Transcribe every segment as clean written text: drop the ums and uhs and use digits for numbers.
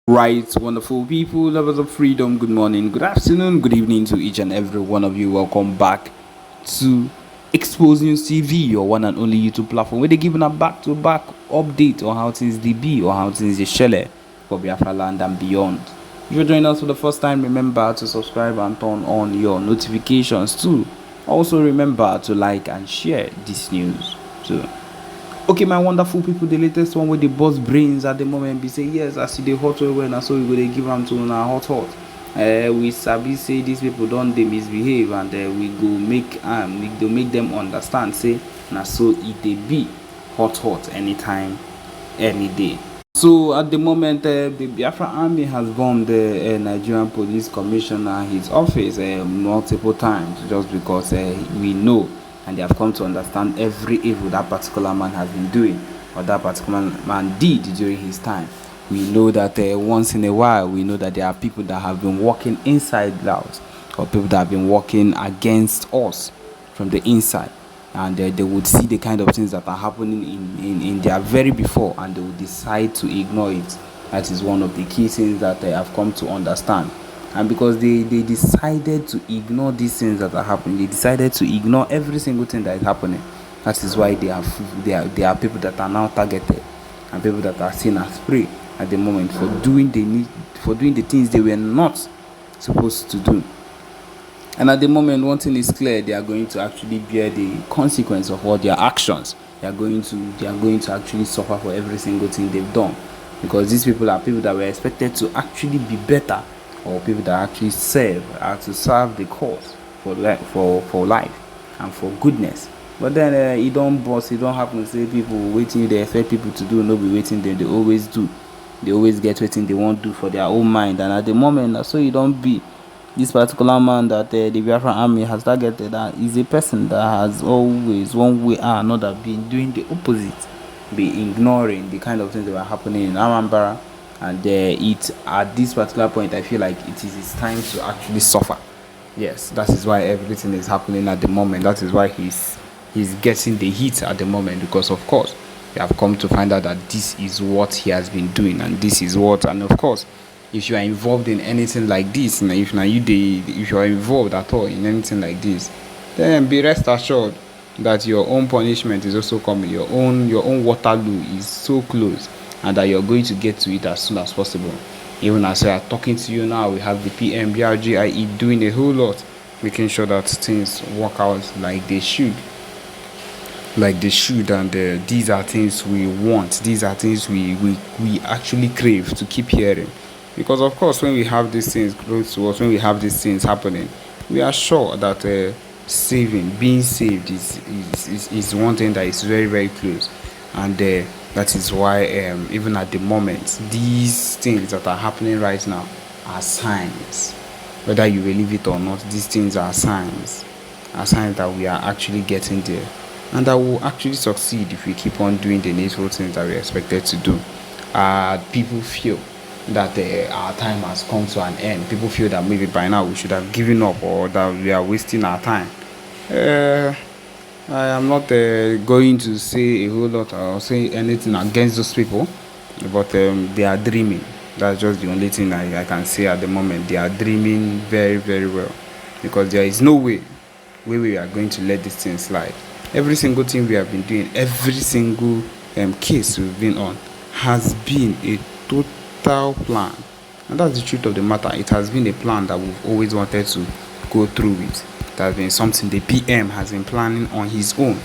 Right, wonderful people, lovers of freedom, good morning, good afternoon, good evening to each and every one of you. Welcome back to Expose News TV, your one and only YouTube platform where they're giving a back to back update on how things they be or how things they shell for Biafra land and beyond. If you're joining us for the first time, remember to subscribe and turn on your notifications too. Also, remember to like and share this news too. Okay, my wonderful people, the latest one with the boss brains at the moment be say yes, I see the hot well and so we go they give them to na hot. We sabi say these people don't they misbehave and we go make them understand say na so it they be hot anytime, any day. So at the moment, the Biafra army has bombed the Nigerian police commissioner his office multiple times just because we know and they have come to understand every evil that particular man has been doing or that particular man did during his time. We know that once in a while, we know that there are people that have been working inside the house or people that have been working against us from the inside, and they would see the kind of things that are happening in their very before, and they would decide to ignore it. That is one of the key things that I have come to understand. And because they decided to ignore these things that are happening, they decided to ignore every single thing that is happening. That is why they are people that are now targeted and people that are seen as prey at the moment for doing the things they were not supposed to do. And at the moment, one thing is clear: they are going to actually bear the consequence of all their actions. They are going to actually suffer for every single thing they've done, because these people are people that were expected to actually be better, or people that actually serve the cause for life and for goodness. But then it don't bust, it don't happen. Say people waiting, they expect people to do, no be waiting them. They always do. They always get waiting they won't do for their own mind. And at the moment, so you don't be. This particular man that the Biafra army has targeted is a person that has always, one way or another, been doing the opposite, be ignoring the kind of things that were happening in Amambara. And at this particular point, I feel like it is his time to actually suffer. Yes, that is why everything is happening at the moment. That is why he's getting the heat at the moment, because of course we have come to find out that this is what he has been doing, and this is what, and of course, if you are involved in anything like this, and if you are involved at all in anything like this, then be rest assured that your own punishment is also coming. Your own Waterloo is so close, and that you're going to get to it as soon as possible. Even as we are talking to you now, we have the PMBRGIE doing a whole lot, making sure that things work out like they should. And these are things we want. These are things we actually crave to keep hearing. Because of course, when we have these things close to us, when we have these things happening, we are sure that being saved is one thing that is very, very close. And that is why even at the moment, these things that are happening right now are signs. Whether you believe it or not, these things are signs that we are actually getting there, and that will actually succeed if we keep on doing the needful things that we're expected to do. People feel that our time has come to an end. People feel that maybe by now we should have given up, or that we are wasting our time. I am not going to say a whole lot or say anything against those people, but they are dreaming. That's just the only thing I can say at the moment. They are dreaming very, very well, because there is no way we are going to let this thing slide. Every single thing we have been doing, every single case we've been on, has been a total plan. And that's the truth of the matter. It has been a plan that we've always wanted to go through with. It has been something the PM has been planning on his own,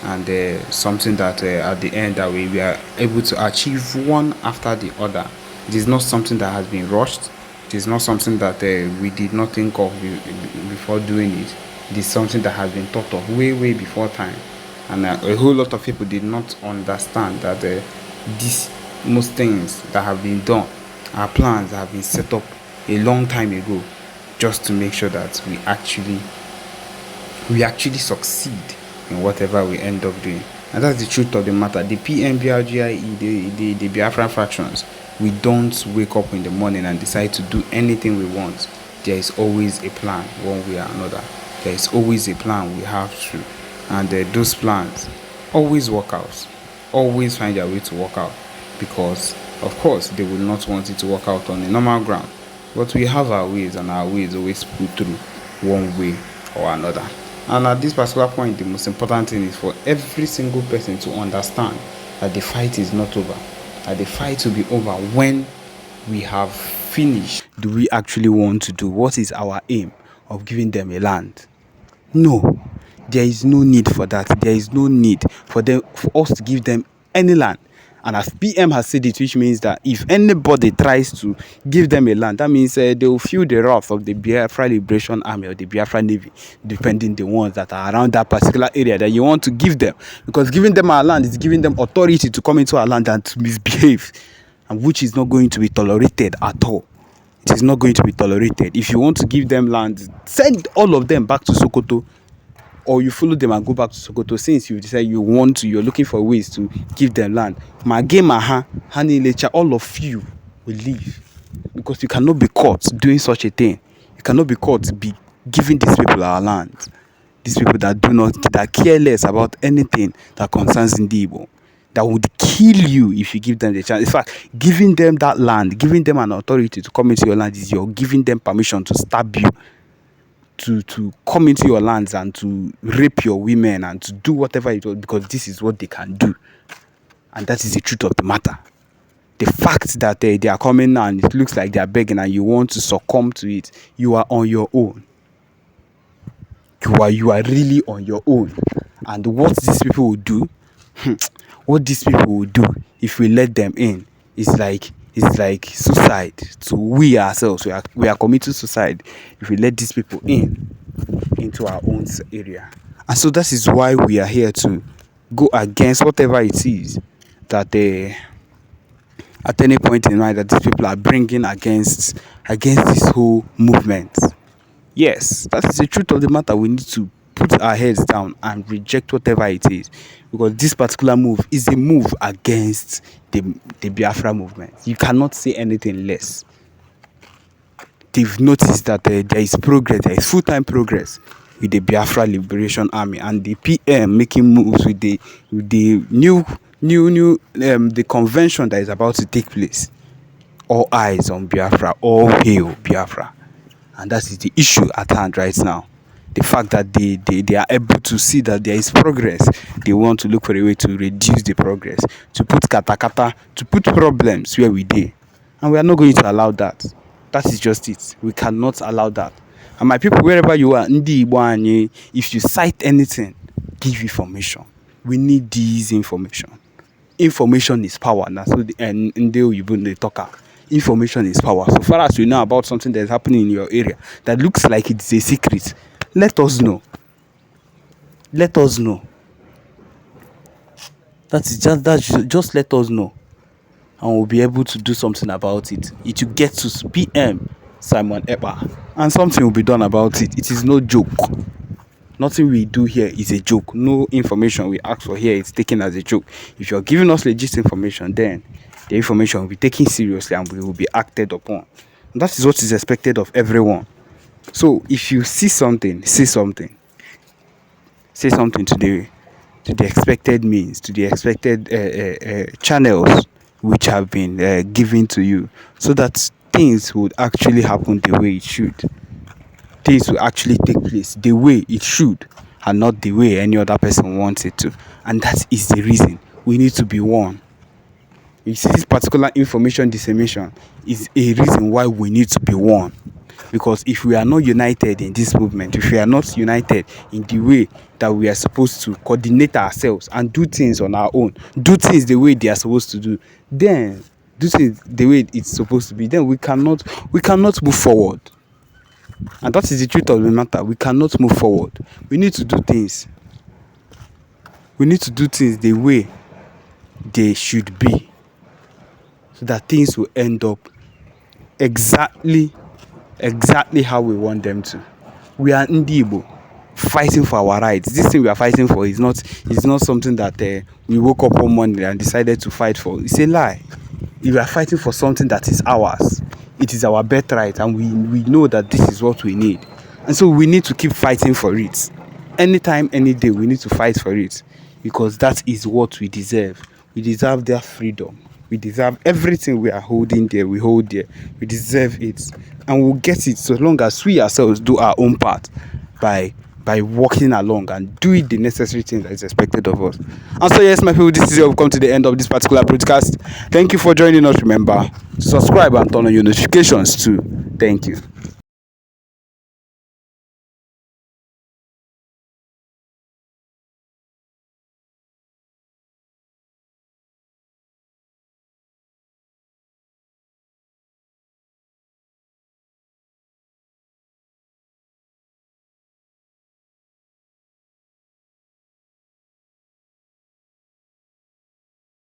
and something that at the end that we are able to achieve one after the other. It is not something that has been rushed. It is not something that we did not think of before doing it. It is something that has been thought of way, way before time. And a whole lot of people did not understand that most things that have been done are plans that have been set up a long time ago, just to make sure that we actually succeed in whatever we end up doing. And that's the truth of the matter. The PMBRGIE, the Biafra fractions, we don't wake up in the morning and decide to do anything we want. There is always a plan, one way or another. There is always a plan we have to, and those plans always work out, always find their way to work out, because Of course, they will not want it to work out on a normal ground. But we have our ways, and our ways always pull through one way or another. And at this particular point, the most important thing is for every single person to understand that the fight is not over. That the fight will be over when we have finished. Do we actually want to do? What is our aim of giving them a land? No, there is no need for that. There is no need for us to give them any land. And as PM has said it, which means that if anybody tries to give them a land, that means they will feel the wrath of the Biafra Liberation Army or the Biafra Navy, depending the ones that are around that particular area that you want to give them. Because giving them our land is giving them authority to come into our land and to misbehave, and which is not going to be tolerated at all. It is not going to be tolerated. If you want to give them land, send all of them back to Sokoto, or you follow them and go back to Sokoto. Since you decide you're looking for ways to give them land, all of you will leave, because you cannot be caught doing such a thing. You cannot be caught be giving these people our land. These people that care less about anything that concerns Ndibo, that would kill you if you give them the chance. In fact, giving them that land, giving them an authority to come into your land, is you're giving them permission to stab you, to come into your lands and to rape your women and to do whatever it was, because this is what they can do. And that is the truth of the matter. The fact that they are coming now and it looks like they are begging and you want to succumb to it, you are on your own. You are really on your own. And what these people will do, if we let them in, is like suicide to we ourselves. We are committing suicide if we let these people into our own area. And so that is why we are here to go against whatever it is that at any point in time that these people are bringing against this whole movement. Yes, that is the truth of the matter. We need to put our heads down and reject whatever it is, because this particular move is a move against the Biafra movement. You cannot say anything less. They've noticed that there is progress, there is full-time progress with the Biafra Liberation Army, and the PM making moves with the new the convention that is about to take place. All eyes on Biafra, all hail Biafra. And that is the issue at hand right now. The fact that they are able to see that there is progress, they want to look for a way to reduce the progress, to put katakata, to put problems where we did. And we are not going to allow that. That is just it. We cannot allow that. And my people, wherever you are, if you cite anything, give information. We need this information. Information is power. That's what they talk. Information is power. So far as we know about something that is happening in your area that looks like it's a secret, let us know. Let us know. Just let us know, and we'll be able to do something about it. It will get to PM Simon Ekpa, and something will be done about it. It is no joke. Nothing we do here is a joke. No information we ask for here is taken as a joke. If you're giving us legit information, then the information will be taken seriously and we will be acted upon. And that is what is expected of everyone. So if you see something, say something. Say something to the expected means, to the expected channels which have been given to you, so that things would actually happen the way it should. Things will actually take place the way it should, and not the way any other person wants it to. And that is the reason we need to be one. You see, this particular information dissemination is a reason why we need to be one. Because if we are not united in this movement, if we are not united in the way that we are supposed to coordinate ourselves and do things on our own, do things the way they are supposed to do, then do things the way it's supposed to be, then we cannot move forward. And that is the truth of the matter. We cannot move forward. We need to do things. We need to do things the way they should be, so that things will end up exactly how we want them to. We are Ndibo, fighting for our rights. This thing we are fighting for is not something that we woke up one morning and decided to fight for. It's a lie. We are fighting for something that is ours. It is our birthright, and we know that this is what we need. And so we need to keep fighting for it. Anytime, any day, we need to fight for it, because that is what we deserve. We deserve their freedom. We deserve everything we are holding there. We hold there. We deserve it, and we'll get it so long as we ourselves do our own part by walking along and doing the necessary things that is expected of us. And so, yes, my people, this is where we've come to the end of this particular podcast. Thank you for joining us. Remember to subscribe and turn on your notifications too. Thank you.